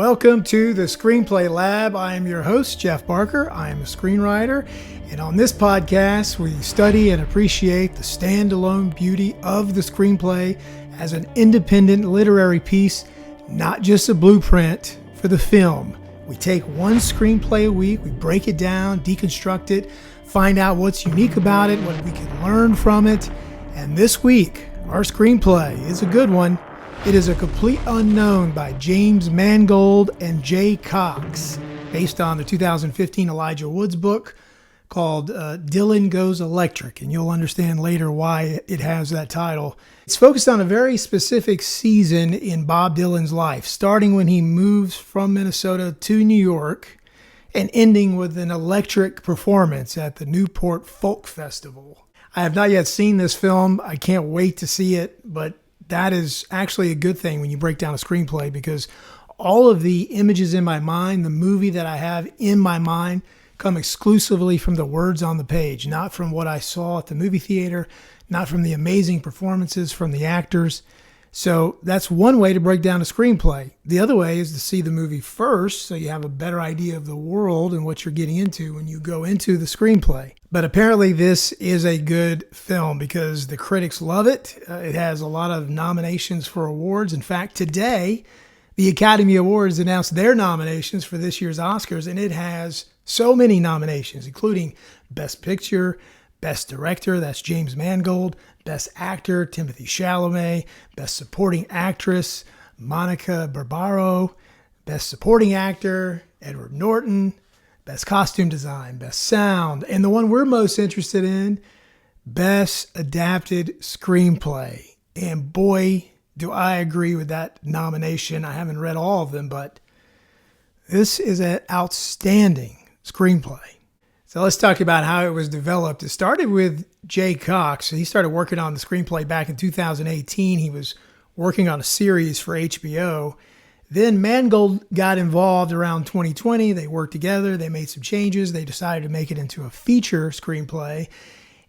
Welcome to the Screenplay Lab. I am your host, Jeff Barker. I am a screenwriter, and on this podcast, we study and appreciate the standalone beauty of the screenplay as an independent literary piece, not just a blueprint for the film. We take one screenplay a week, we break it down, deconstruct it, find out what's unique about it, what we can learn from it. And this week, our screenplay is a good one. It is A Complete Unknown by James Mangold and Cox, based on the 2015 Elijah Woods book called Dylan Goes Electric, and you'll understand later why it has that title. It's focused on a very specific season in Bob Dylan's life, starting when he moves from Minnesota to New York and ending with an electric performance at the Newport Folk Festival. I have not yet seen this film. I can't wait to see it, but that is actually a good thing when you break down a screenplay, because all of the images in my mind, the movie that I have in my mind, come exclusively from the words on the page, not from what I saw at the movie theater, not from the amazing performances from the actors. So that's one way to break down a screenplay. The other way is to see the movie first, so you have a better idea of the world and what you're getting into when you go into the screenplay. But apparently this is a good film because the critics love it. It has a lot of nominations for awards. In fact, today, the Academy Awards announced their nominations for this year's Oscars, and it has so many nominations, including Best Picture, Best Director, that's James Mangold, Best Actor, Timothée Chalamet, Best Supporting Actress, Monica Barbaro, Best Supporting Actor, Edward Norton, Best Costume Design, Best Sound, and the one we're most interested in, Best Adapted Screenplay. And boy, do I agree with that nomination. I haven't read all of them, but this is an outstanding screenplay. So let's talk about how it was developed. It started with Cox. He started working on the screenplay back in 2018. He was working on a series for HBO. Then Mangold got involved around 2020. They worked together. They made some changes. They decided to make it into a feature screenplay.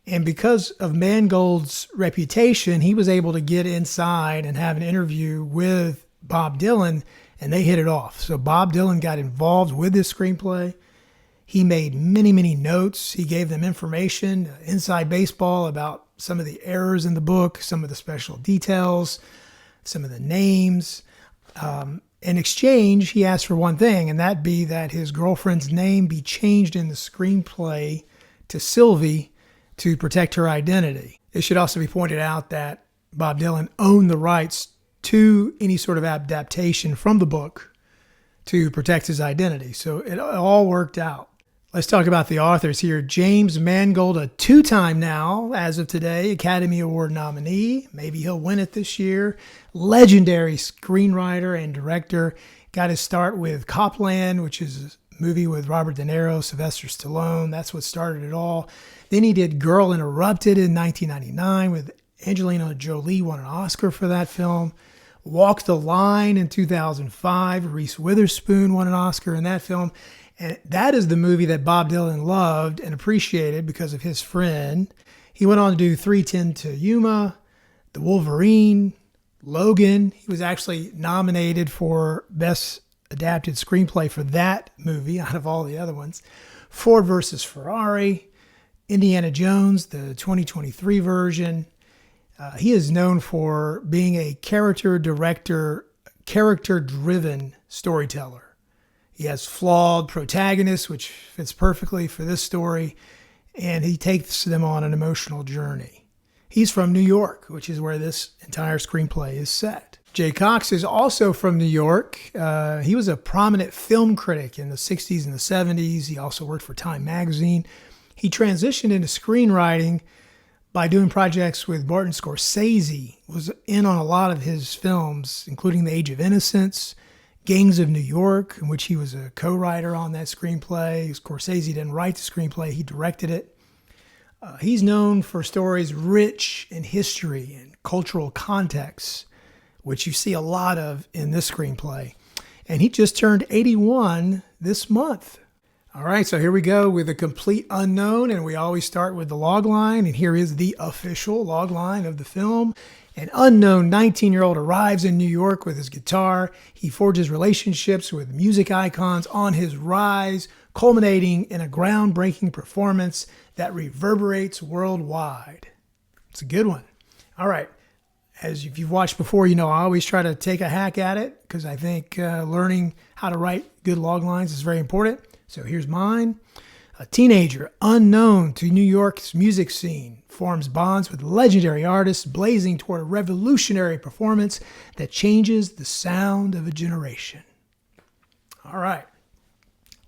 And because of Mangold's reputation, he was able to get inside and have an interview with Bob Dylan, and they hit it off. So Bob Dylan got involved with this screenplay. He made many, many notes. He gave them information, inside baseball, about some of the errors in the book, some of the special details, some of the names. In exchange, he asked for one thing, and that be that his girlfriend's name be changed in the screenplay to Sylvie to protect her identity. It should also be pointed out that Bob Dylan owned the rights to any sort of adaptation from the book to protect his identity. So it all worked out. Let's talk about the authors here. James Mangold, a two-time now, as of today, Academy Award nominee. Maybe he'll win it this year. Legendary screenwriter and director. Got his start with Copland, which is a movie with Robert De Niro, Sylvester Stallone. That's what started it all. Then he did Girl Interrupted in 1999 with Angelina Jolie, won an Oscar for that film. Walk the Line in 2005. Reese Witherspoon won an Oscar in that film. And that is the movie that Bob Dylan loved and appreciated because of his friend. He went on to do 3:10 to Yuma, The Wolverine, Logan. He was actually nominated for Best Adapted Screenplay for that movie out of all the other ones. Ford versus Ferrari, Indiana Jones, the 2023 version. He is known for being a character director, character-driven storyteller. He has flawed protagonists, which fits perfectly for this story, and he takes them on an emotional journey. He's from New York, which is where this entire screenplay is set. Cox is also from New York. He was a prominent film critic in the 60s and the 70s. He also worked for Time magazine. He transitioned into screenwriting by doing projects with Martin Scorsese, was in on a lot of his films, including The Age of Innocence, Gangs of New York, in which he was a co-writer on that screenplay. Scorsese didn't write the screenplay, he directed it. He's known for stories rich in history and cultural context, which you see a lot of in this screenplay. And he just turned 81 this month. All right, so here we go with A Complete Unknown, and we always start with the logline, and here is the official logline of the film. An unknown 19-year-old arrives in New York with his guitar. He forges relationships with music icons on his rise, culminating in a groundbreaking performance that reverberates worldwide. It's a good one. All right. As if you've watched before, you know I always try to take a hack at it because I think learning how to write good log lines is very important. So here's mine. A teenager unknown to New York's music scene forms bonds with legendary artists, blazing toward a revolutionary performance that changes the sound of a generation. All right,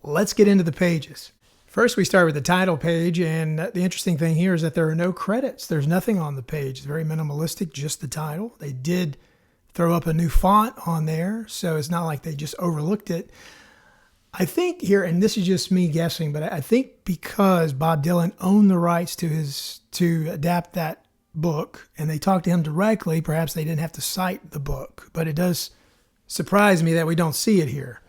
let's get into the pages. First, we start with the title page, and the interesting thing here is that there are no credits. There's nothing on the page. It's very minimalistic, just the title. They did throw up a new font on there, so it's not like they just overlooked it. I think here, and this is just me guessing, but I think because Bob Dylan owned the rights to adapt that book, and they talked to him directly, perhaps they didn't have to cite the book. But it does surprise me that we don't see it here.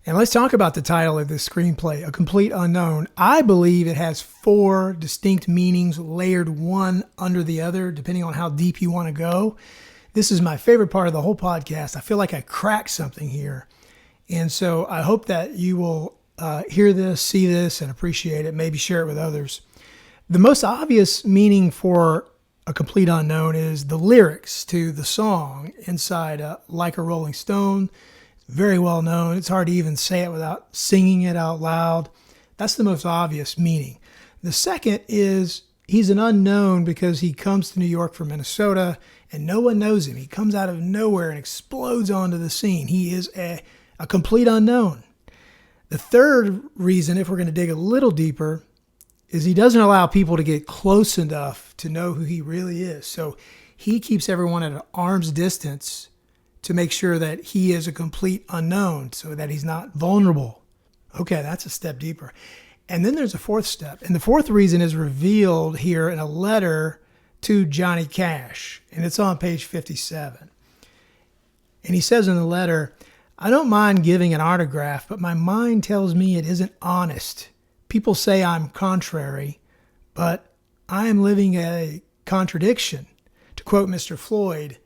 And let's talk about the title of this screenplay, A Complete Unknown. I believe it has 4 distinct meanings layered one under the other, depending on how deep you want to go. This is my favorite part of the whole podcast. I feel like I cracked something here. And so I hope that you will hear this, see this, and appreciate it, maybe share it with others. The most obvious meaning for A Complete Unknown is the lyrics to the song inside Like a Rolling Stone. Very well known. It's hard to even say it without singing it out loud. That's the most obvious meaning. The second is he's an unknown because he comes to New York from Minnesota and no one knows him. He comes out of nowhere and explodes onto the scene. He is a complete unknown. The third reason, if we're going to dig a little deeper, is he doesn't allow people to get close enough to know who he really is. So he keeps everyone at an arm's distance to make sure that he is a complete unknown so that he's not vulnerable. Okay, that's a step deeper. And then there's a fourth step. And the fourth reason is revealed here in a letter to Johnny Cash. And it's on page 57. And he says in the letter, I don't mind giving an autograph, but my mind tells me it isn't honest. People say I'm contrary, but I am living a contradiction. To quote Mr. Floyd,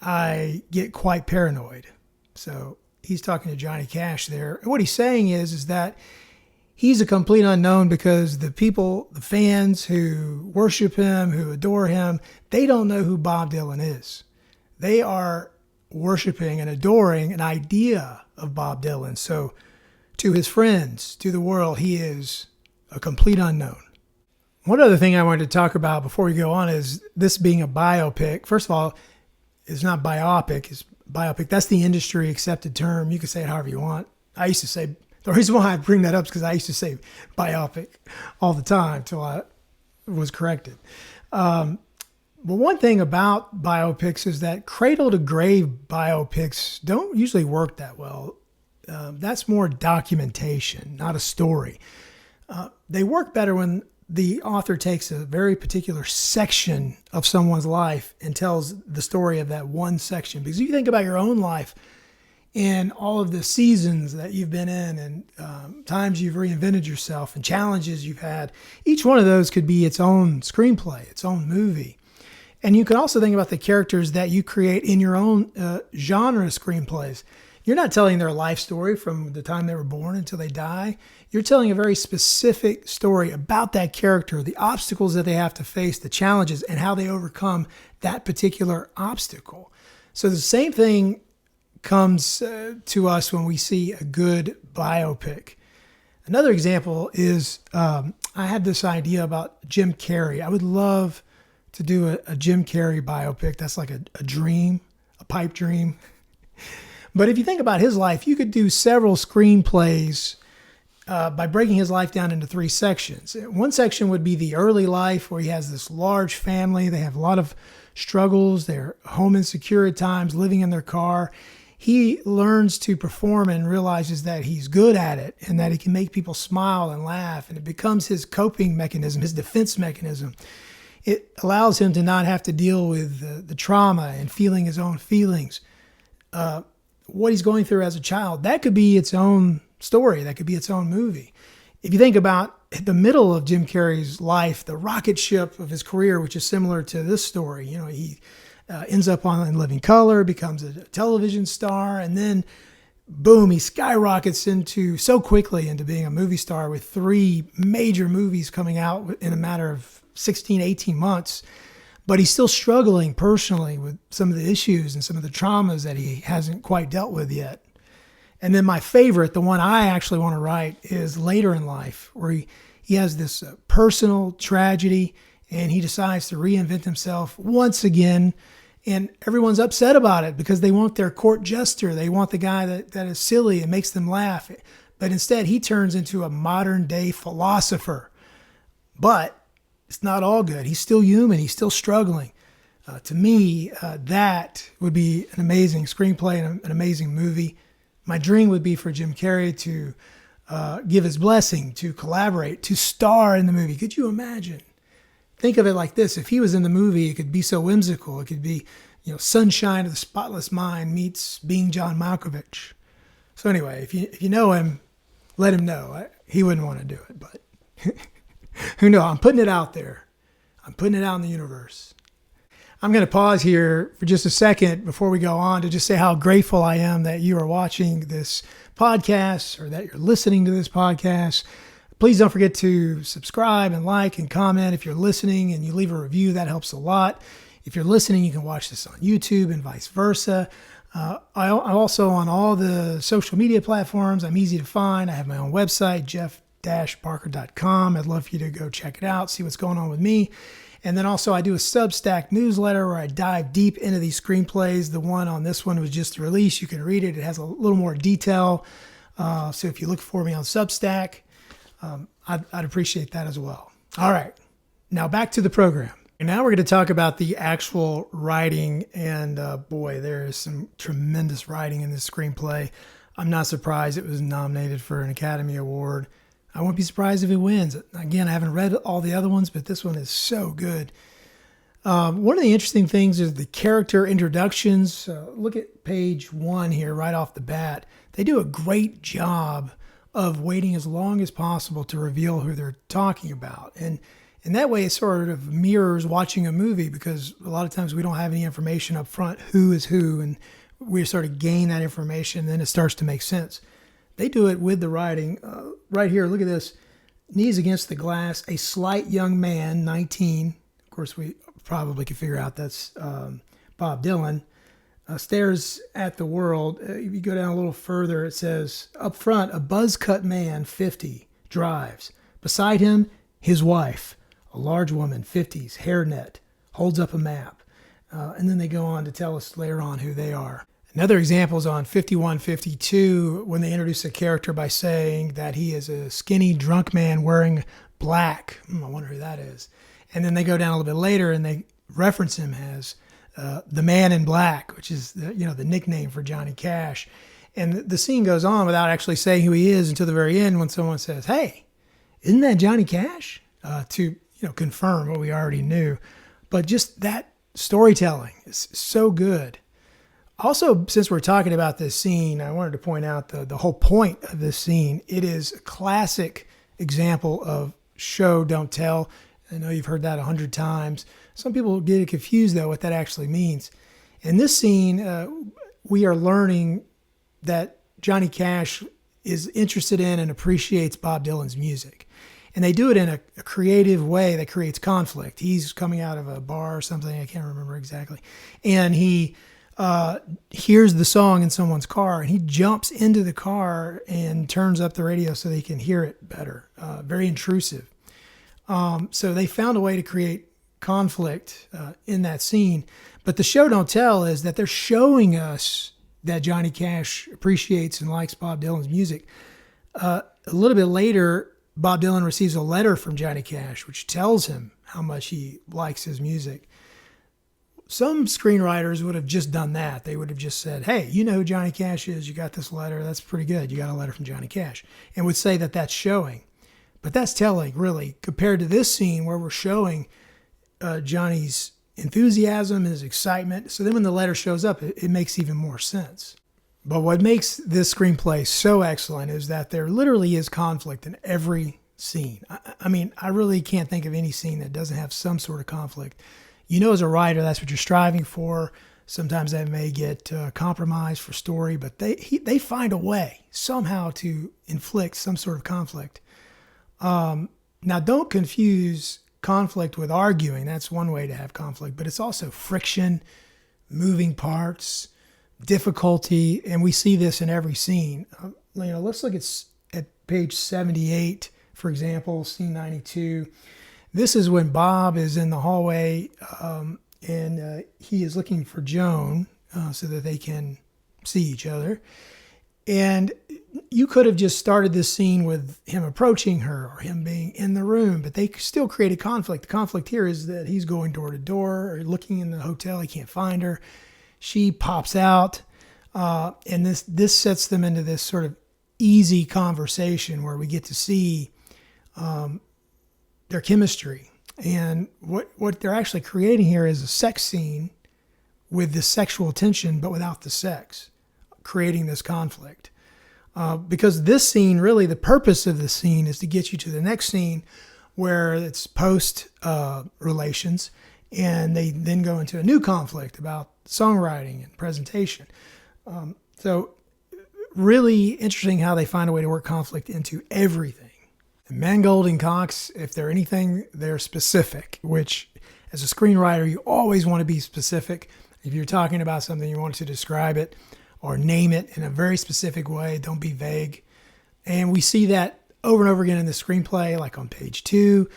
I get quite paranoid. So he's talking to Johnny Cash there. And what he's saying is that he's a complete unknown because the people, the fans who worship him, who adore him, they don't know who Bob Dylan is. They are worshiping and adoring an idea of Bob Dylan. So to his friends, to the world, he is a complete unknown. One other thing I wanted to talk about before we go on is this being a biopic. First of all, it's not biopic, it's biopic. That's the industry accepted term. You can say it however you want. I used to say, the reason why I bring that up is because I used to say biopic all the time until I was corrected. But one thing about biopics is that cradle to grave biopics don't usually work that well. That's more documentation, not a story. They work better when the author takes a very particular section of someone's life and tells the story of that one section. Because if you think about your own life and all of the seasons that you've been in and times you've reinvented yourself and challenges you've had, each one of those could be its own screenplay, its own movie. And you can also think about the characters that you create in your own genre screenplays. You're not telling their life story from the time they were born until they die. You're telling a very specific story about that character, the obstacles that they have to face, the challenges, and how they overcome that particular obstacle. So the same thing comes to us when we see a good biopic. Another example is I had this idea about Jim Carrey. I would love to do a Jim Carrey biopic. That's like a dream, a pipe dream. But if you think about his life, you could do several screenplays by breaking his life down into 3 sections. One section would be the early life where he has this large family. They have a lot of struggles. They're home insecure at times, living in their car. He learns to perform and realizes that he's good at it and that he can make people smile and laugh. And it becomes his coping mechanism, his defense mechanism. It allows him to not have to deal with the trauma and feeling his own feelings. What he's going through as a child, that could be its own story. That could be its own movie. If you think about the middle of Jim Carrey's life, the rocket ship of his career, which is similar to this story, he ends up on In Living Color, becomes a television star, and then boom, he skyrockets so quickly into being a movie star with 3 major movies coming out in a matter of 16, 18 months. But he's still struggling personally with some of the issues and some of the traumas that he hasn't quite dealt with yet. And then my favorite, the one I actually want to write, is later in life, where he has this personal tragedy and he decides to reinvent himself once again. And everyone's upset about it because they want their court jester. They want the guy that is silly and makes them laugh. But instead, he turns into a modern day philosopher. But it's not all good. He's still human. He's still struggling. To me, that would be an amazing screenplay and an amazing movie. My dream would be for Jim Carrey to give his blessing, to collaborate, to star in the movie. Could you imagine? Think of it like this. If he was in the movie, it could be so whimsical. It could be, Sunshine of the Spotless Mind meets Being John Malkovich. So anyway, if you know him, let him know. He wouldn't want to do it, but who knows? I'm putting it out there. I'm putting it out in the universe. I'm going to pause here for just a second before we go on to just say how grateful I am that you are watching this podcast or that you're listening to this podcast. Please don't forget to subscribe and like and comment. If you're listening and you leave a review, that helps a lot. If you're listening, you can watch this on YouTube and vice versa. I'm also on all the social media platforms. I'm easy to find. I have my own website, jeff-barker.com. I'd love for you to go check it out, see what's going on with me. And then also I do a Substack newsletter where I dive deep into these screenplays. The one on this one was just released. You can read it. It has a little more detail. So if you look for me on Substack, I'd appreciate that as well. All right, now back to the program. And now we're going to talk about the actual writing. And boy, there is some tremendous writing in this screenplay. I'm not surprised it was nominated for an Academy Award. I won't be surprised if it wins. Again, I haven't read all the other ones, but this one is so good. One of the interesting things is the character introductions. Look at page 1 here right off the bat. They do a great job of waiting as long as possible to reveal who they're talking about. And in that way, it sort of mirrors watching a movie because a lot of times we don't have any information up front, who is who, and we sort of gain that information, and then it starts to make sense. They do it with the writing. Right here, look at this. Knees against the glass, a slight young man, 19. Of course, we probably can figure out that's Bob Dylan. Stares at the world. If you go down a little further, it says, up front, a buzz-cut man, 50, drives. Beside him, his wife, a large woman, 50s, hairnet, holds up a map. And then they go on to tell us later on who they are. Another example is on 5152 when they introduce a character by saying that he is a skinny drunk man wearing black. I wonder who that is. And then they go down a little bit later and they reference him as the Man in Black, which is the nickname for Johnny Cash. And the scene goes on without actually saying who he is until the very end when someone says, "Hey, isn't that Johnny Cash?" To confirm what we already knew. But just that storytelling is so good. Also, since we're talking about this scene, I wanted to point out the whole point of this scene. It is a classic example of show, don't tell. I know you've heard that 100 times. Some people get confused, though, what that actually means. In this scene, we are learning that Johnny Cash is interested in and appreciates Bob Dylan's music. And they do it in a creative way that creates conflict. He's coming out of a bar or something, I can't remember exactly. And he hears the song in someone's car, and he jumps into the car and turns up the radio so they can hear it better. Very intrusive. So they found a way to create conflict in that scene. But the show don't tell is that they're showing us that Johnny Cash appreciates and likes Bob Dylan's music. A little bit later, Bob Dylan receives a letter from Johnny Cash, which tells him how much he likes his music. Some screenwriters would have just done that. They would have just said, "Hey, you know who Johnny Cash is. You got this letter. That's pretty good. You got a letter from Johnny Cash." And would say that that's showing. But that's telling, really, compared to this scene where we're showing Johnny's enthusiasm, his excitement. So then when the letter shows up, it makes even more sense. But what makes this screenplay so excellent is that there literally is conflict in every scene. I mean, I really can't think of any scene that doesn't have some sort of conflict. as a writer, that's what you're striving for. Sometimes that may get compromised for story, but they find a way somehow to inflict some sort of conflict. Now, don't confuse conflict with arguing. That's one way to have conflict, but it's also friction, moving parts, difficulty, and we see this in every scene. Let's look at page 78, for example, scene 92. This is when Bob is in the hallway, and he is looking for Joan so that they can see each other. And you could have just started this scene with him approaching her or him being in the room, but they still created conflict. The conflict here is that he's going door to door or looking in the hotel. He can't find her. She pops out, and this sets them into this sort of easy conversation where we get to see their chemistry. And what they're actually creating here is a sex scene with the sexual tension, but without the sex, creating this conflict. Because this scene, really, the purpose of the scene is to get you to the next scene where it's post relations, and they then go into a new conflict about songwriting and presentation. So really interesting how they find a way to work conflict into everything. And Mangold and Cox, if they're anything, they're specific, which as a screenwriter, you always want to be specific. If you're talking about something, you want to describe it or name it in a very specific way. Don't be vague. And we see that over and over again in the screenplay, like on page 2,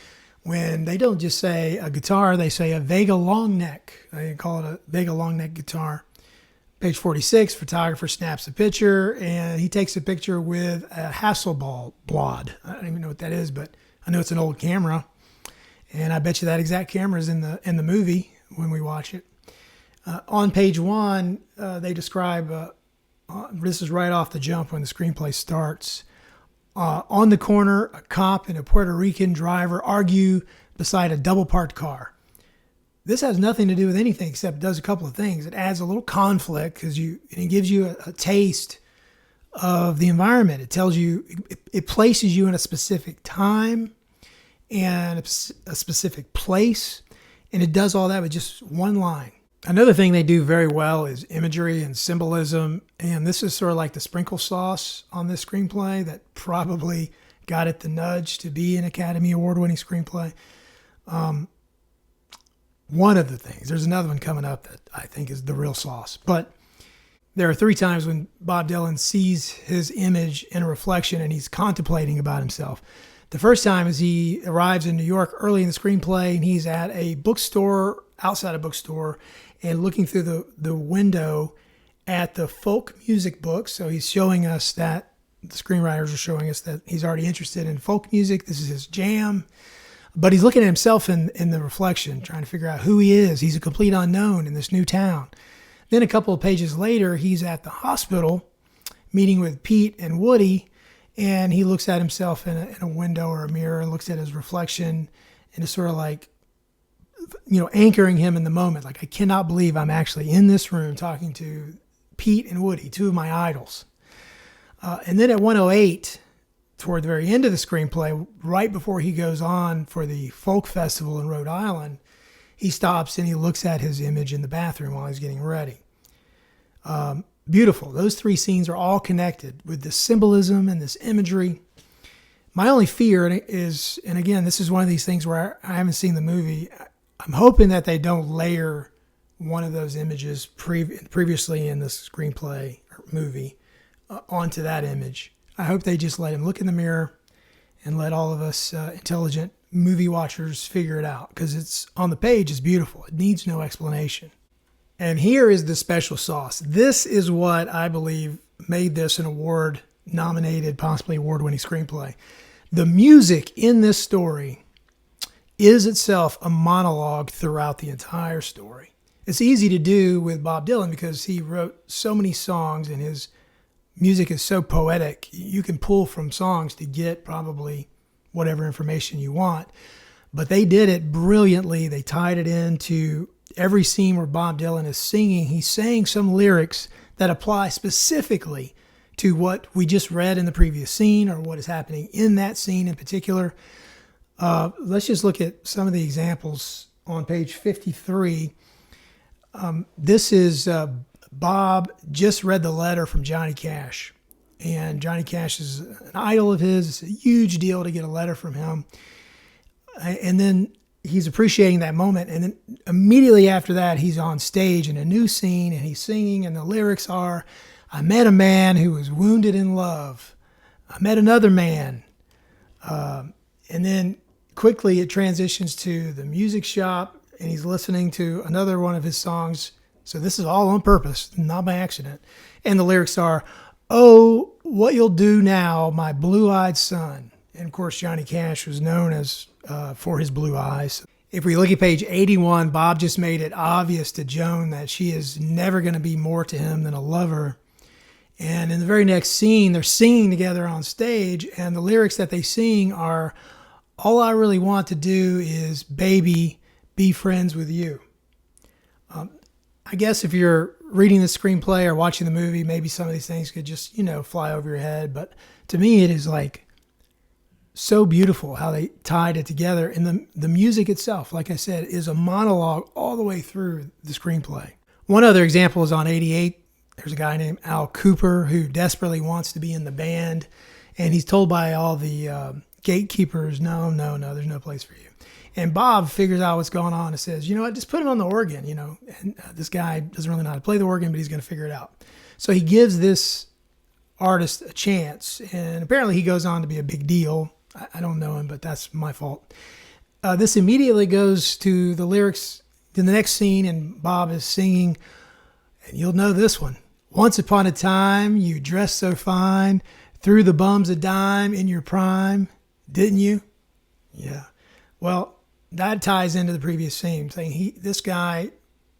when they don't just say a guitar, they say a Vega long neck. They call it a Vega long neck guitar. Page 46, photographer snaps a picture, and he takes a picture with a Hasselblad. I don't even know what that is, but I know it's an old camera. And I bet you that exact camera is in the movie when we watch it. On page 1, they describe, this is right off the jump when the screenplay starts. On the corner, a cop and a Puerto Rican driver argue beside a double-parked car. This has nothing to do with anything except it does a couple of things. It adds a little conflict because it gives you a taste of the environment. It tells you, it places you in a specific time and a specific place, and it does all that with just one line. Another thing they do very well is imagery and symbolism, and this is sort of like the sprinkle sauce on this screenplay that probably got it the nudge to be an Academy Award-winning screenplay. One of the things, there's another one coming up that I think is the real sauce, but there are 3 times when Bob Dylan sees his image in a reflection and he's contemplating about himself. The first time is he arrives in New York early in the screenplay, and he's at a bookstore, outside a bookstore, and looking through the window at the folk music books. So he's showing us that, the screenwriters are showing us that he's already interested in folk music. This is his jam. But he's looking at himself in the reflection, trying to figure out who he is. He's a complete unknown in this new town. Then a couple of pages later, he's at the hospital meeting with Pete and Woody, and he looks at himself in a window or a mirror and looks at his reflection, and it's sort of like, anchoring him in the moment. Like, I cannot believe I'm actually in this room talking to Pete and Woody, 2 of my idols. And then at 108, toward the very end of the screenplay, right before he goes on for the folk festival in Rhode Island, he stops and he looks at his image in the bathroom while he's getting ready. Beautiful. Those 3 scenes are all connected with this symbolism and this imagery. My only fear is, and again, this is one of these things where I haven't seen the movie, I'm hoping that they don't layer one of those images previously in the screenplay or movie onto that image. I hope they just let him look in the mirror and let all of us intelligent movie watchers figure it out, because it's on the page is beautiful. It needs no explanation. And here is the special sauce. This is what I believe made this an award-nominated, possibly award-winning screenplay. The music in this story is itself a monologue throughout the entire story. It's easy to do with Bob Dylan because he wrote so many songs and his music is so poetic. You can pull from songs to get probably whatever information you want. But they did it brilliantly. They tied it into every scene where Bob Dylan is singing. He's saying some lyrics that apply specifically to what we just read in the previous scene or what is happening in that scene in particular. Let's just look at some of the examples on page 53. This is Bob just read the letter from Johnny Cash. And Johnny Cash is an idol of his. It's a huge deal to get a letter from him. And then he's appreciating that moment. And then immediately after that, he's on stage in a new scene and he's singing. And the lyrics are, I met a man who was wounded in love. I met another man. And then quickly it transitions to the music shop and he's listening to another one of his songs. So this is all on purpose, not by accident. And the lyrics are, oh, what you'll do now, my blue-eyed son. And of course, Johnny Cash was known as for his blue eyes. If we look at page 81, Bob just made it obvious to Joan that she is never going to be more to him than a lover. And in the very next scene, they're singing together on stage, and the lyrics that they sing are, all I really want to do is, baby, be friends with you. I guess if you're reading the screenplay or watching the movie, maybe some of these things could just, fly over your head. But to me, it is like so beautiful how they tied it together. And the music itself, like I said, is a monologue all the way through the screenplay. One other example is on 88. There's a guy named Al Cooper who desperately wants to be in the band. And he's told by all the gatekeepers, no, there's no place for you. And Bob figures out what's going on and says, you know what, just put him on the organ, And this guy doesn't really know how to play the organ, but he's going to figure it out. So he gives this artist a chance. And apparently he goes on to be a big deal. I don't know him, but that's my fault. This immediately goes to the lyrics in the next scene, and Bob is singing, and you'll know this one. Once upon a time, you dressed so fine, threw the bums a dime in your prime, didn't you? Yeah. Well, that ties into the previous scene, saying this guy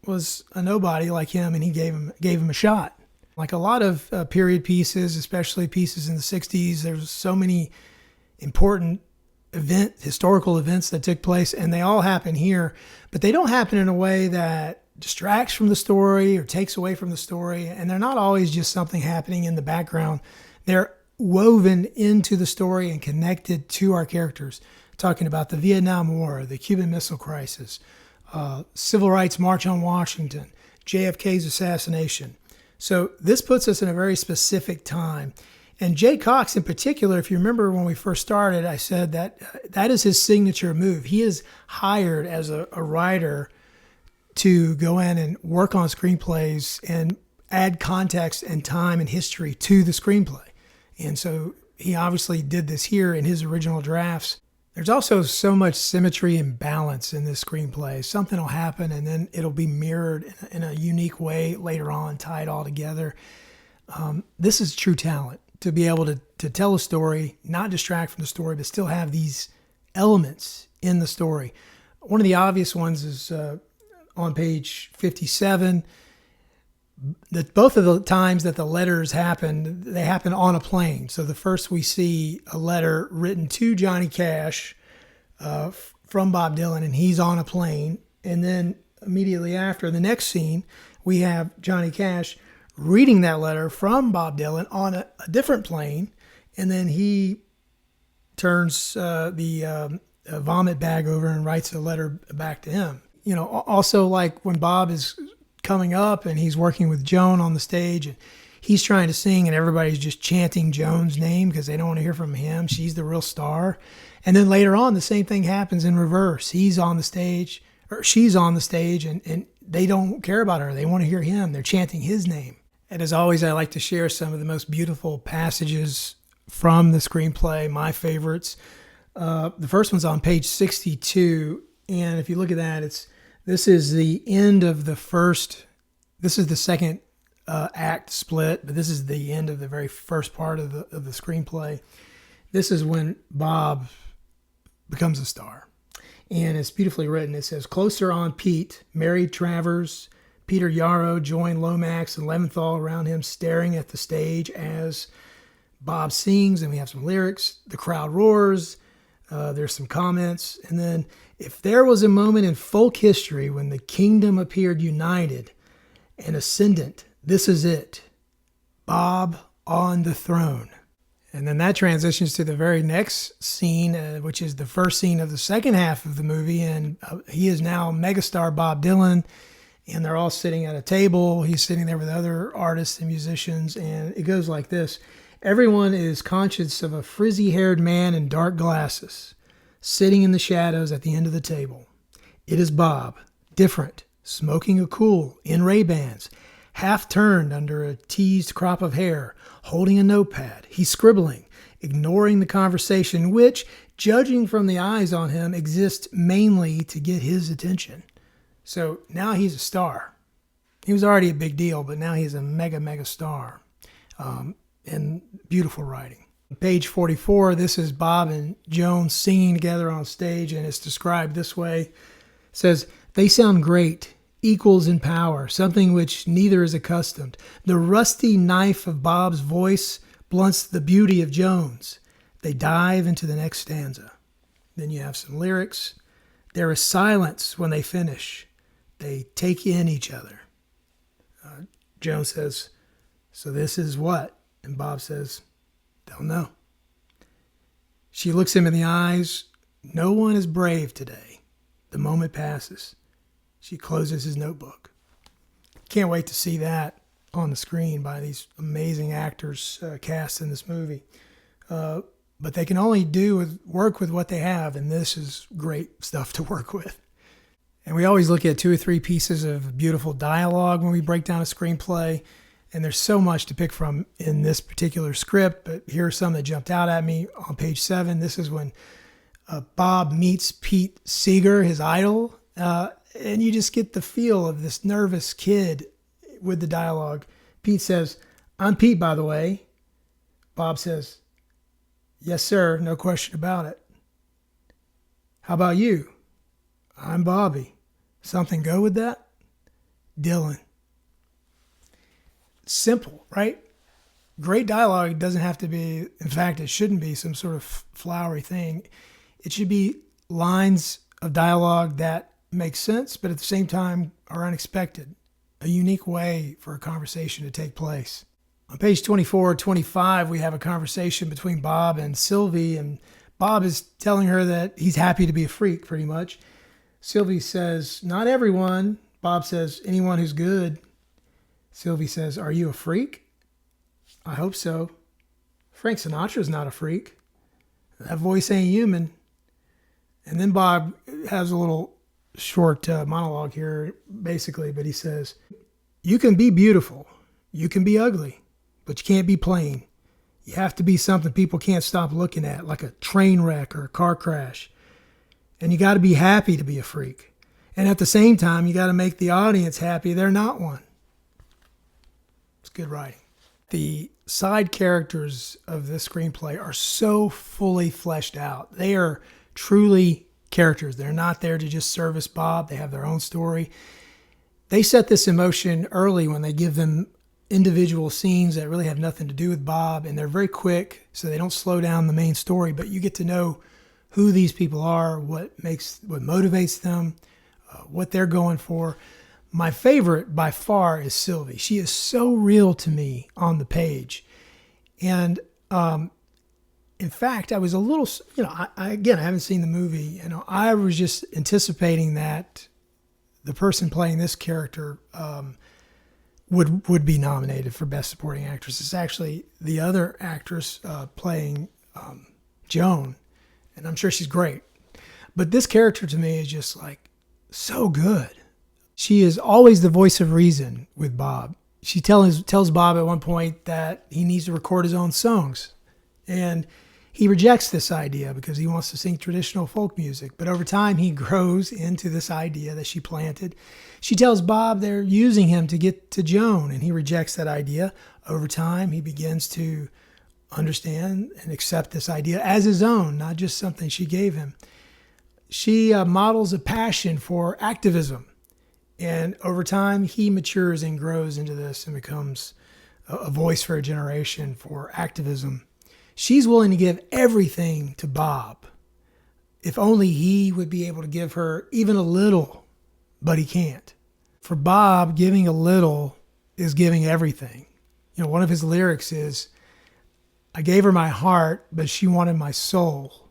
was a nobody like him, and he gave him a shot. Like a lot of period pieces, especially pieces in the 60s, there's so many important historical events that took place, and they all happen here, but they don't happen in a way that distracts from the story or takes away from the story, and they're not always just something happening in the background. They're woven into the story and connected to our characters. Talking about the Vietnam War, the Cuban Missile Crisis, Civil Rights March on Washington, JFK's assassination. So this puts us in a very specific time. And Jay Cox in particular, if you remember when we first started, I said that is his signature move. He is hired as a writer to go in and work on screenplays and add context and time and history to the screenplay. And so he obviously did this here in his original drafts. There's also so much symmetry and balance in this screenplay. Something will happen and then it'll be mirrored in a unique way later on, tie it all together. This is true talent, to be able to tell a story, not distract from the story, but still have these elements in the story. One of the obvious ones is on page 57. Both of the times that the letters happen, they happen on a plane. So the first we see a letter written to Johnny Cash from Bob Dylan, and he's on a plane. And then immediately after, the next scene, we have Johnny Cash reading that letter from Bob Dylan on a different plane. And then he turns the vomit bag over and writes a letter back to him. Also like when Bob is coming up and he's working with Joan on the stage and he's trying to sing and everybody's just chanting Joan's name because they don't want to hear from him. She's the real star. And then later on, the same thing happens in reverse. He's on the stage or she's on the stage and they don't care about her. They want to hear him. They're chanting his name. And as always, I like to share some of the most beautiful passages from the screenplay, my favorites. The first one's on page 62. And if you look at that, this is the end of the first, this is the second act split, but this is the end of the very first part of the screenplay. This is when Bob becomes a star. And it's beautifully written. It says, closer on Pete, married Travers, Peter Yarrow joined Lomax and Leventhal around him staring at the stage as Bob sings, and we have some lyrics. The crowd roars. There's some comments. And then, if there was a moment in folk history when the kingdom appeared united and ascendant, this is it. Bob on the throne. And then that transitions to the very next scene, which is the first scene of the second half of the movie. And he is now megastar Bob Dylan, and they're all sitting at a table. He's sitting there with other artists and musicians, and it goes like this. Everyone is conscious of a frizzy-haired man in dark glasses, sitting in the shadows at the end of the table. It is Bob, different, smoking a cool in Ray-Bans, half turned under a teased crop of hair, holding a notepad. He's scribbling, ignoring the conversation, which, judging from the eyes on him, exists mainly to get his attention. So now he's a star. He was already a big deal, but now he's a mega star. And beautiful writing. Page 44, this is Bob and Joan singing together on stage, and it's described this way. It says, "They sound great, equals in power, something which neither is accustomed. The rusty knife of Bob's voice blunts the beauty of Joan's. They dive into the next stanza." Then you have some lyrics. "There is silence when they finish. They take in each other." Joan says, "So this is what?" And Bob says, "Don't know." She looks him in the eyes. "No one is brave today." The moment passes. She closes his notebook. Can't wait to see that on the screen by these amazing actors cast in this movie. But they can only work with what they have, and this is great stuff to work with. And we always look at 2 or 3 pieces of beautiful dialogue when we break down a screenplay. And there's so much to pick from in this particular script, but here are some that jumped out at me. On page 7, this is when Bob meets Pete Seeger, his idol, and you just get the feel of this nervous kid with the dialogue. Pete says, "I'm Pete, by the way." Bob says, "Yes, sir, no question about it." "How about you?" "I'm Bobby. Something go with that?" "Dylan." Simple, right? Great dialogue doesn't have to be, in fact, it shouldn't be some sort of flowery thing. It should be lines of dialogue that make sense, but at the same time are unexpected. A unique way for a conversation to take place. On page 24, 25, we have a conversation between Bob and Sylvie, and Bob is telling her that he's happy to be a freak, pretty much. Sylvie says, "Not everyone." Bob says, "Anyone who's good." Sylvie says, "Are you a freak?" "I hope so." "Frank Sinatra's not a freak. That voice ain't human." And then Bob has a little short monologue here, basically, but he says, "You can be beautiful. You can be ugly, but you can't be plain. You have to be something people can't stop looking at, like a train wreck or a car crash. And you got to be happy to be a freak. And at the same time, you got to make the audience happy they're not one." It's good writing. The side characters of this screenplay are so fully fleshed out. They are truly characters. They're not there to just service Bob. They have their own story. They set this in motion early when they give them individual scenes that really have nothing to do with Bob, and they're very quick, so they don't slow down the main story, but you get to know who these people are, what motivates them, what they're going for. My favorite by far is Sylvie. She is so real to me on the page. And in fact, I was a little, I haven't seen the movie. I was just anticipating that the person playing this character would be nominated for Best Supporting Actress. It's actually the other actress playing Joan, and I'm sure she's great. But this character to me is just like so good. She is always the voice of reason with Bob. She tells Bob at one point that he needs to record his own songs. And he rejects this idea because he wants to sing traditional folk music. But over time, he grows into this idea that she planted. She tells Bob they're using him to get to Joan, and he rejects that idea. Over time, he begins to understand and accept this idea as his own, not just something she gave him. She models a passion for activism. And over time, he matures and grows into this and becomes a voice for a generation for activism. She's willing to give everything to Bob. If only he would be able to give her even a little, but he can't. For Bob, giving a little is giving everything. One of his lyrics is, I gave her my heart, but she wanted my soul.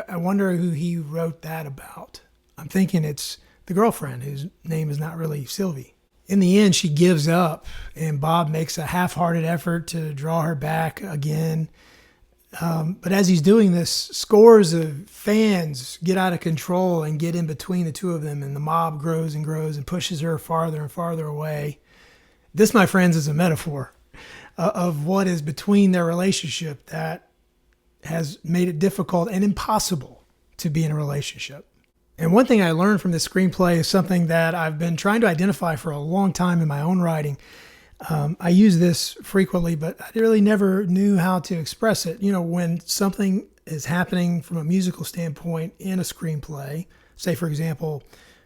I wonder who he wrote that about. I'm thinking it's the girlfriend whose name is not really Sylvie. In the end, she gives up, and Bob makes a half-hearted effort to draw her back again. But as he's doing this, scores of fans get out of control and get in between the two of them, and the mob grows and grows and pushes her farther and farther away. This, my friends, is a metaphor of what is between their relationship that has made it difficult and impossible to be in a relationship. And one thing I learned from this screenplay is something that I've been trying to identify for a long time in my own writing. I use this frequently, but I really never knew how to express it. You know, when something is happening from a musical standpoint in a screenplay, say, for example,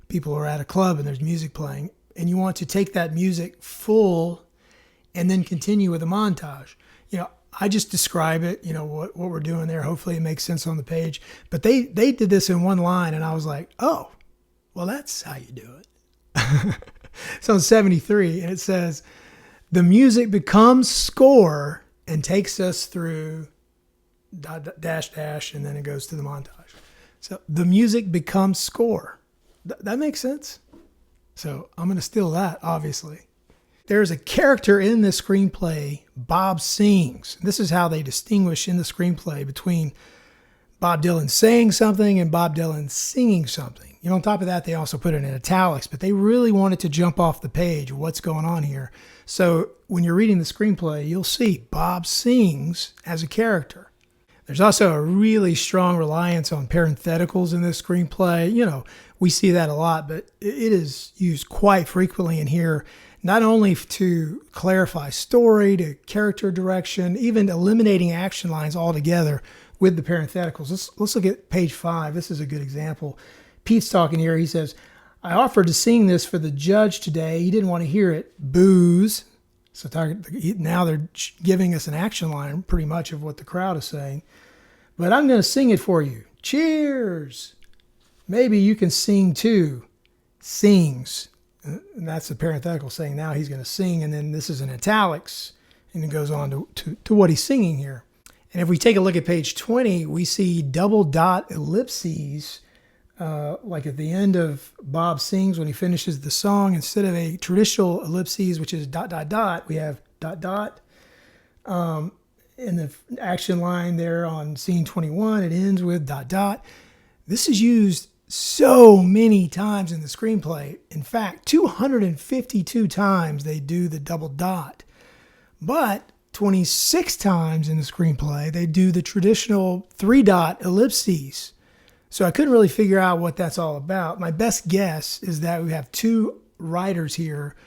people are at a club and there's music playing, and you want to take that music full and then continue with a montage. You know, I just describe it, you know, what we're doing there. Hopefully it makes sense on the page. But they did this in one line, and I was like, oh, well, that's how you do it. It's on 73, and it says, the music becomes score and takes us through ... and then it goes to the montage. So the music becomes score. That makes sense? So I'm going to steal that, obviously. There's a character in this screenplay, Bob Sings. This is how they distinguish in the screenplay between Bob Dylan saying something and Bob Dylan singing something. You know, on top of that, they also put it in italics, but they really wanted to jump off the page what's going on here. So when you're reading the screenplay, you'll see Bob Sings as a character. There's also a really strong reliance on parentheticals in this screenplay. You know, we see that a lot, but it is used quite frequently in here, not only to clarify story, to character direction, even eliminating action lines altogether with the parentheticals. Let's look at page 5. This is a good example. Pete's talking here. He says, I offered to sing this for the judge today. He didn't want to hear it. Booze. So now they're giving us an action line pretty much of what the crowd is saying. But I'm going to sing it for you. Cheers. Maybe you can sing too. Sings. And that's the parenthetical saying now he's going to sing. And then this is in italics. And it goes on to what he's singing here. And if we take a look at page 20, we see double dot ellipses. Like at the end of Bob Sings, when he finishes the song, instead of a traditional ellipses, which is ... we have ... in the action line there on scene 21, it ends with ... This is used so many times in the screenplay. In fact, 252 times they do the double dot. But 26 times in the screenplay, they do the traditional 3 ellipses. So I couldn't really figure out what that's all about. My best guess is that we have two writers here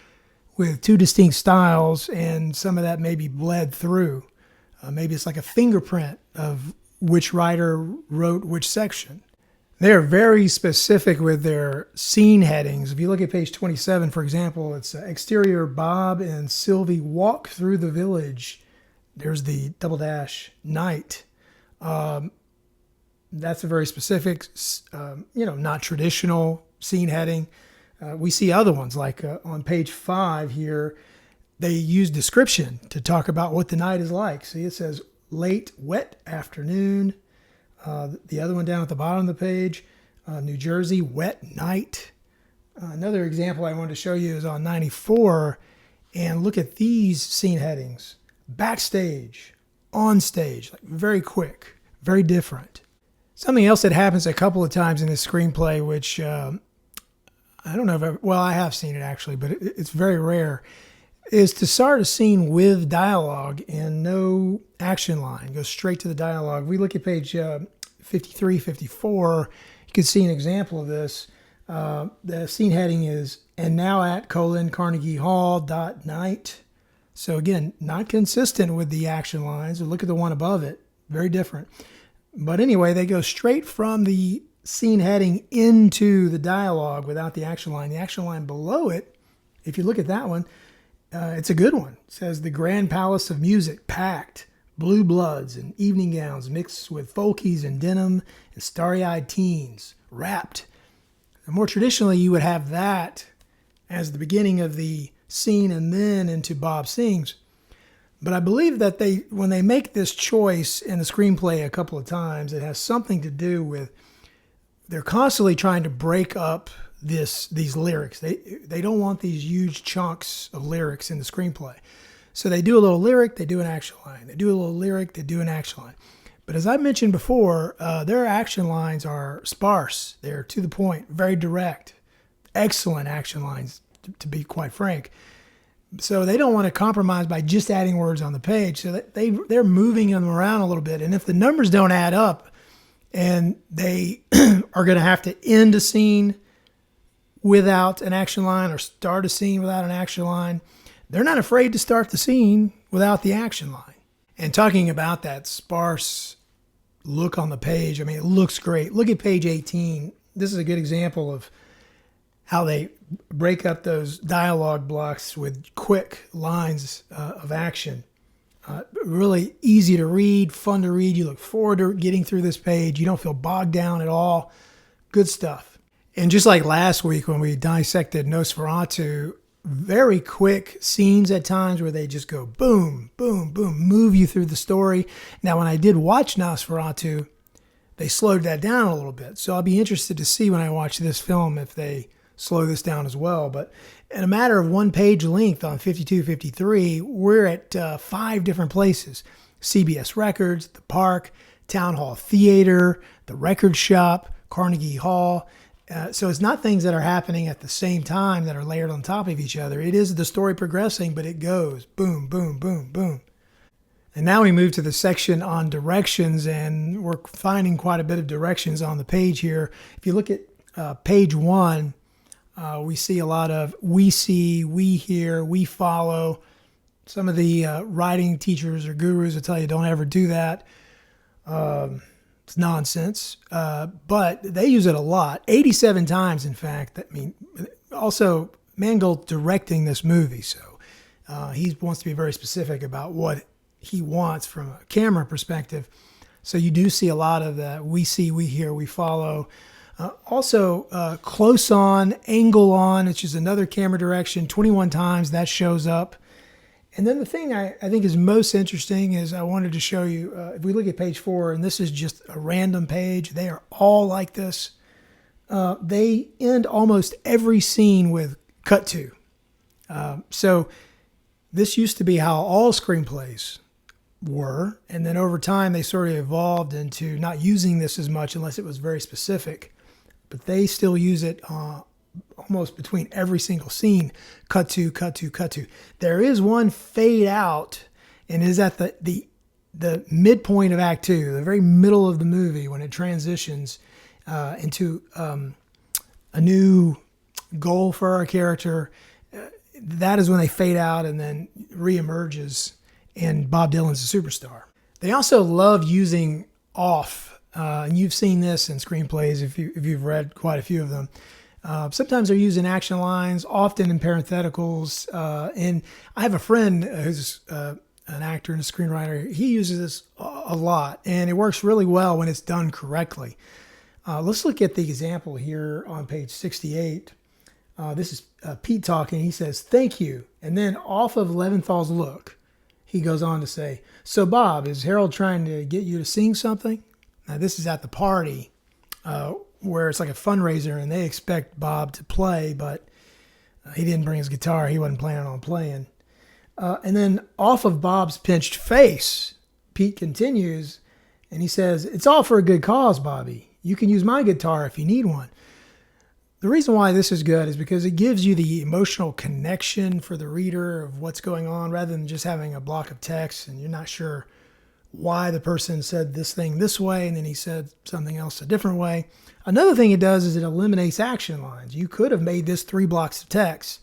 with two distinct styles, and some of that may be bled through. Maybe it's like a fingerprint of which writer wrote which section. They're very specific with their scene headings. If you look at page 27, for example, it's exterior Bob and Sylvie walk through the village. There's the -- night. That's a very specific, not traditional scene heading. We see other ones like on page 5 here, they use description to talk about what the night is like. See, it says late, wet afternoon. The other one down at the bottom of the page, New Jersey, wet night. Another example I wanted to show you is on 94. And look at these scene headings. Backstage, on stage, like very quick, very different. Something else that happens a couple of times in this screenplay, which I don't know if I have seen it actually, but it's very rare, is to start a scene with dialogue and no action line. Go straight to the dialogue. We look at page 53, 54. You can see an example of this. The scene heading is, and now at : Carnegie Hall ... night. So again, not consistent with the action lines. Look at the one above it. Very different. But anyway, they go straight from the scene heading into the dialogue without the action line. The action line below it, if you look at that one, it's a good one. It says, the Grand Palace of Music packed, blue bloods and evening gowns mixed with folkies and denim and starry-eyed teens, wrapped. And more traditionally, you would have that as the beginning of the scene and then into Bob Sings. But I believe that when they make this choice in the screenplay a couple of times, it has something to do with they're constantly trying to break up these lyrics. They don't want these huge chunks of lyrics in the screenplay. So they do a little lyric, they do an action line. They do a little lyric, they do an action line. But as I mentioned before, their action lines are sparse. They're to the point, very direct. Excellent action lines, to be quite frank. So they don't want to compromise by just adding words on the page. So they're moving them around a little bit. And if the numbers don't add up and they are going to have to end a scene without an action line or start a scene without an action line, they're not afraid to start the scene without the action line. And talking about that sparse look on the page, I mean, it looks great. Look at page 18. This is a good example of how they break up those dialogue blocks with quick lines of action. Really easy to read, fun to read. You look forward to getting through this page. You don't feel bogged down at all. Good stuff. And just like last week when we dissected Nosferatu, very quick scenes at times where they just go boom, boom, boom, move you through the story. Now, when I did watch Nosferatu, they slowed that down a little bit. So I'll be interested to see when I watch this film if they slow this down as well. But in a matter of one page length on 5253, we're at 5 different places. CBS Records, the park, Town Hall Theater, the record shop, Carnegie Hall. So it's not things that are happening at the same time that are layered on top of each other. It is the story progressing, but it goes boom, boom, boom, boom. And now we move to the section on directions, and we're finding quite a bit of directions on the page here. If you look at page 1, we see a lot of we see, we hear, we follow. Some of the writing teachers or gurus will tell you don't ever do that. It's nonsense, but they use it a lot, 87 times, in fact. I mean, also Mangold directing this movie, so he wants to be very specific about what he wants from a camera perspective. So you do see a lot of that. We see, we hear, we follow. Also, close on, angle on, which is another camera direction, 21 times that shows up. And then the thing I think is most interesting is I wanted to show you, if we look at page 4, and this is just a random page, they are all like this. They end almost every scene with cut to. So this used to be how all screenplays were. And then over time, they sort of evolved into not using this as much unless it was very specific. But they still use it almost between every single scene, cut to, cut to, cut to. There is one fade out, and is at the midpoint of Act 2, the very middle of the movie, when it transitions into a new goal for our character. That is when they fade out and then reemerges, and Bob Dylan's a superstar. They also love using off, and you've seen this in screenplays if you've read quite a few of them. Sometimes they're using action lines, often in parentheticals. And I have a friend who's an actor and a screenwriter. He uses this a lot, and it works really well when it's done correctly. Let's look at the example here on page 68. This is Pete talking. He says, "Thank you." And then off of Leventhal's look, he goes on to say, "So Bob, is Harold trying to get you to sing something?" Now this is at the party, where it's like a fundraiser and they expect Bob to play, but he didn't bring his guitar. He wasn't planning on playing. And then off of Bob's pinched face, Pete continues and he says, "It's all for a good cause, Bobby. You can use my guitar if you need one." The reason why this is good is because it gives you the emotional connection for the reader of what's going on, rather than just having a block of text and you're not sure why the person said this thing this way and then he said something else a different way. Another thing it does is it eliminates action lines. You could have made this 3 blocks of text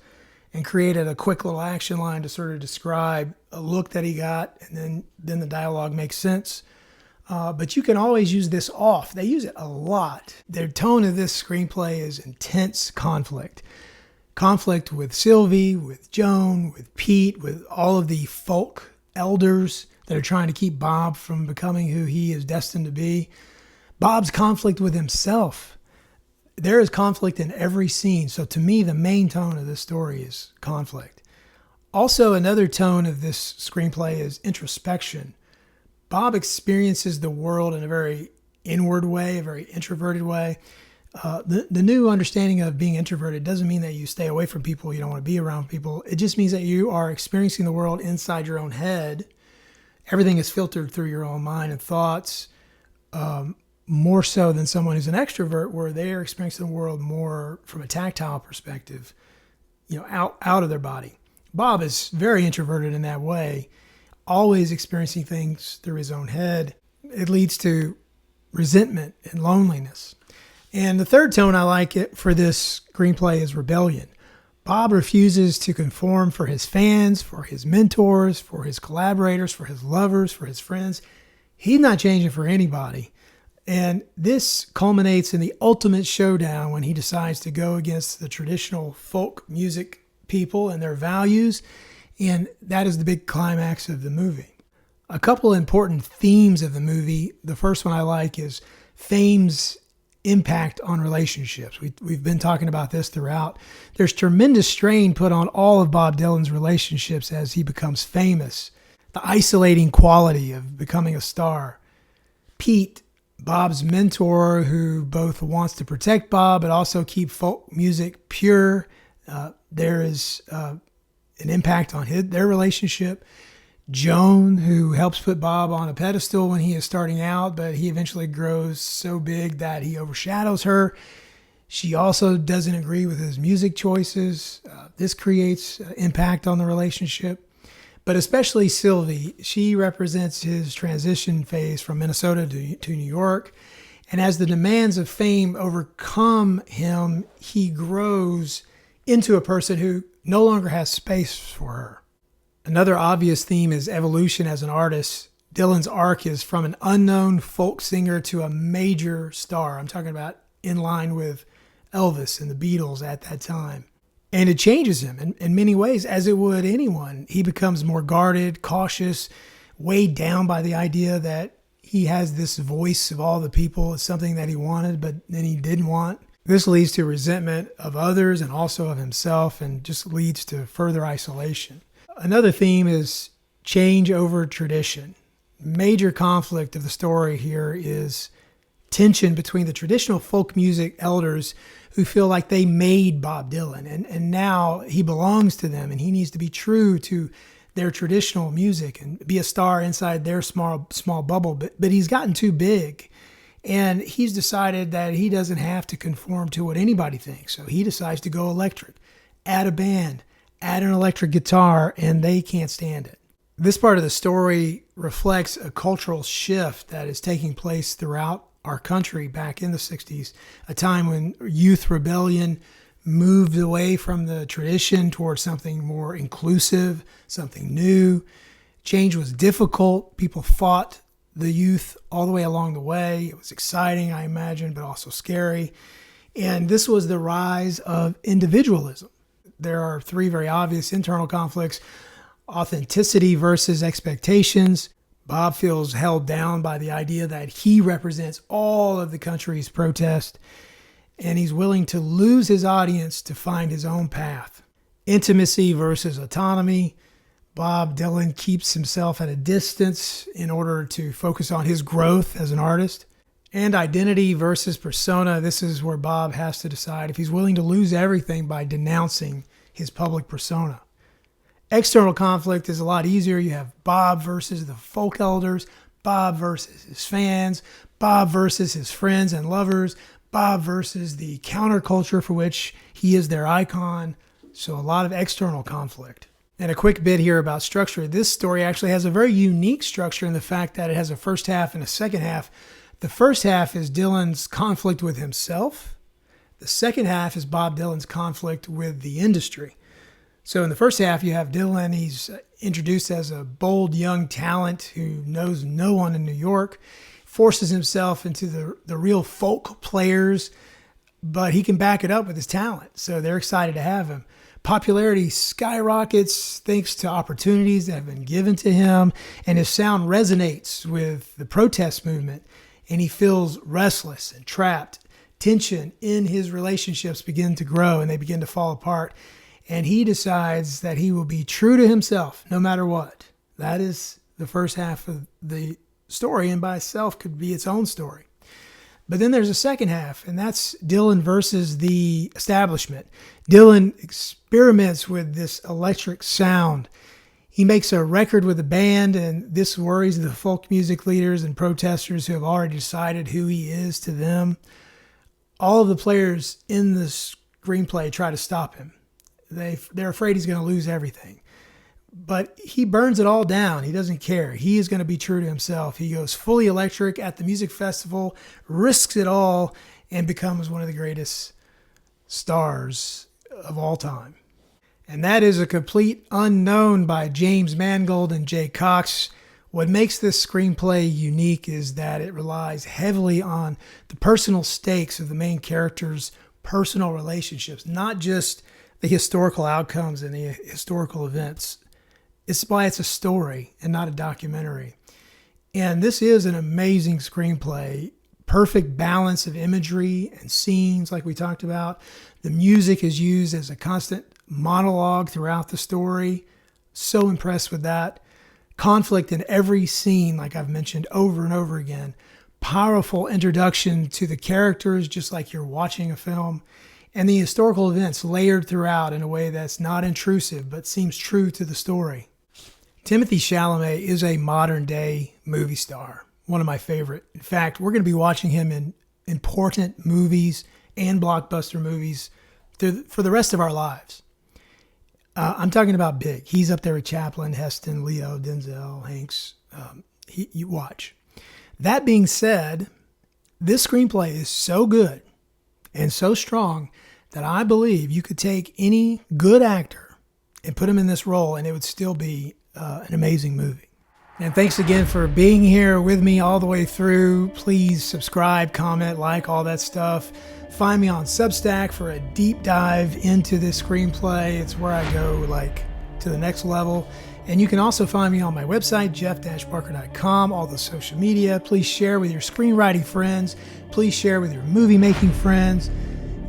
and created a quick little action line to sort of describe a look that he got, and then the dialogue makes sense. But you can always use this off. They use it a lot. The tone of this screenplay is intense conflict. Conflict with Sylvie, with Joan, with Pete, with all of the folk elders that are trying to keep Bob from becoming who he is destined to be. Bob's conflict with himself. There is conflict in every scene. So to me, the main tone of this story is conflict. Also, another tone of this screenplay is introspection. Bob experiences the world in a very inward way, a very introverted way. The new understanding of being introverted doesn't mean that you stay away from people, you don't want to be around people. It just means that you are experiencing the world inside your own head. Everything is filtered through your own mind and thoughts, more so than someone who's an extrovert, where they are experiencing the world more from a tactile perspective, out of their body. Bob is very introverted in that way, always experiencing things through his own head. It leads to resentment and loneliness. And the third tone I like it for this screenplay is rebellion. Bob refuses to conform for his fans, for his mentors, for his collaborators, for his lovers, for his friends. He's not changing for anybody. And this culminates in the ultimate showdown when he decides to go against the traditional folk music people and their values. And that is the big climax of the movie. A couple important themes of the movie. The first one I like is fame's impact on relationships. We've been talking about this throughout. There's tremendous strain put on all of Bob Dylan's relationships as he becomes famous. The isolating quality of becoming a star. Pete, Bob's mentor, who both wants to protect Bob but also keep folk music pure. There is an impact on their relationship. Joan, who helps put Bob on a pedestal when he is starting out, but he eventually grows so big that he overshadows her. She also doesn't agree with his music choices. This creates impact on the relationship. But especially Sylvie, she represents his transition phase from Minnesota to New York. And as the demands of fame overcome him, he grows into a person who no longer has space for her. Another obvious theme is evolution as an artist. Dylan's arc is from an unknown folk singer to a major star. I'm talking about in line with Elvis and the Beatles at that time. And it changes him in many ways, as it would anyone. He becomes more guarded, cautious, weighed down by the idea that he has this voice of all the people. It's something that he wanted, but then he didn't want. This leads to resentment of others and also of himself, and just leads to further isolation. Another theme is change over tradition. Major conflict of the story here is tension between the traditional folk music elders who feel like they made Bob Dylan, and now he belongs to them and he needs to be true to their traditional music and be a star inside their small bubble. But he's gotten too big, and he's decided that he doesn't have to conform to what anybody thinks. So he decides to go electric, add a band, add an electric guitar, and they can't stand it. This part of the story reflects a cultural shift that is taking place throughout our country back in the 60s, a time when youth rebellion moved away from the tradition towards something more inclusive, something new. Change was difficult. People fought the youth all the way along the way. It was exciting, I imagine, but also scary. And this was the rise of individualism. There are three very obvious internal conflicts: authenticity versus expectations. Bob feels held down by the idea that he represents all of the country's protest, and he's willing to lose his audience to find his own path. Intimacy versus autonomy. Bob Dylan keeps himself at a distance in order to focus on his growth as an artist. And identity versus persona. This is where Bob has to decide if he's willing to lose everything by denouncing his public persona. External conflict is a lot easier. You have Bob versus the folk elders, Bob versus his fans, Bob versus his friends and lovers, Bob versus the counterculture for which he is their icon. So a lot of external conflict. And a quick bit here about structure. This story actually has a very unique structure in the fact that it has a first half and a second half. The first half is Dylan's conflict with himself. The second half is Bob Dylan's conflict with the industry. So in the first half, you have Dylan. He's introduced as a bold young talent who knows no one in New York, forces himself into the real folk players, but he can back it up with his talent. So they're excited to have him. Popularity skyrockets thanks to opportunities that have been given to him, and his sound resonates with the protest movement, and he feels restless and trapped. Tension in his relationships begin to grow, and they begin to fall apart. and he decides that he will be true to himself no matter what. That is the first half of the story, and by itself could be its own story. But then there's a second half, and that's Dylan versus the establishment. Dylan experiments with this electric sound. He makes a record with a band, and this worries the folk music leaders and protesters who have already decided who he is to them. All of the players in the screenplay try to stop him. They're afraid he's going to lose everything. But he burns it all down. He doesn't care. He is going to be true to himself. He goes fully electric at the music festival, risks it all, and becomes one of the greatest stars of all time. And that is A Complete Unknown by James Mangold and Cox. What makes this screenplay unique is that it relies heavily on the personal stakes of the main characters' personal relationships, not just the historical outcomes and the historical events. It's why it's a story and not a documentary. And this is an amazing screenplay. Perfect balance of imagery and scenes like we talked about. The music is used as a constant monologue throughout the story. So impressed with that. Conflict in every scene, like I've mentioned over and over again. Powerful introduction to the characters, just like you're watching a film. And the historical events layered throughout in a way that's not intrusive, but seems true to the story. Timothée Chalamet is a modern day movie star. One of my favorite. In fact, we're going to be watching him in important movies and blockbuster movies for the rest of our lives. I'm talking about big. He's up there with Chaplin, Heston, Leo, Denzel, Hanks. You watch. That being said, this screenplay is so good and so strong that I believe you could take any good actor and put him in this role and it would still be an amazing movie. And thanks again for being here with me all the way through. Please subscribe, comment, like, all that stuff. Find me on Substack for a deep dive into this screenplay. It's where I go to the next level. And you can also find me on my website, jeff-barker.com, all the social media. Please share with your screenwriting friends. Please share with your movie making friends.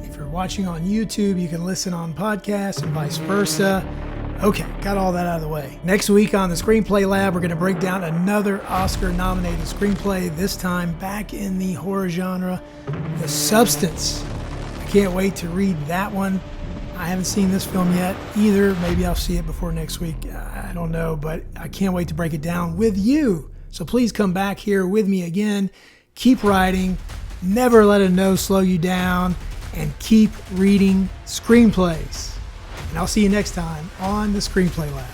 If you're watching on YouTube, you can listen on podcasts and vice versa. Okay, got all that out of the way. Next week on the Screenplay Lab, we're going to break down another Oscar-nominated screenplay, this time back in the horror genre, The Substance. I can't wait to read that one. I haven't seen this film yet either. Maybe I'll see it before next week. I don't know, but I can't wait to break it down with you. So please come back here with me again. Keep writing. Never let a no slow you down. And keep reading screenplays. And I'll see you next time on the Screenplay Lab.